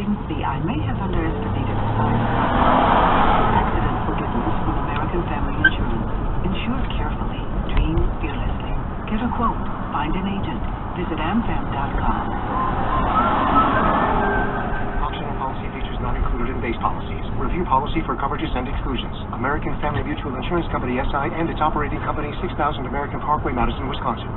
Introducing the I may have underestimated the size of accident forgiveness with American Family Insurance. Insure carefully. Dream fearlessly. Get a quote. Find an agent. Visit amfam.com. Optional policy features not included in base policies. Review policy for coverages and exclusions. American Family Mutual Insurance Company SI and its operating company 6000 American Parkway, Madison, Wisconsin.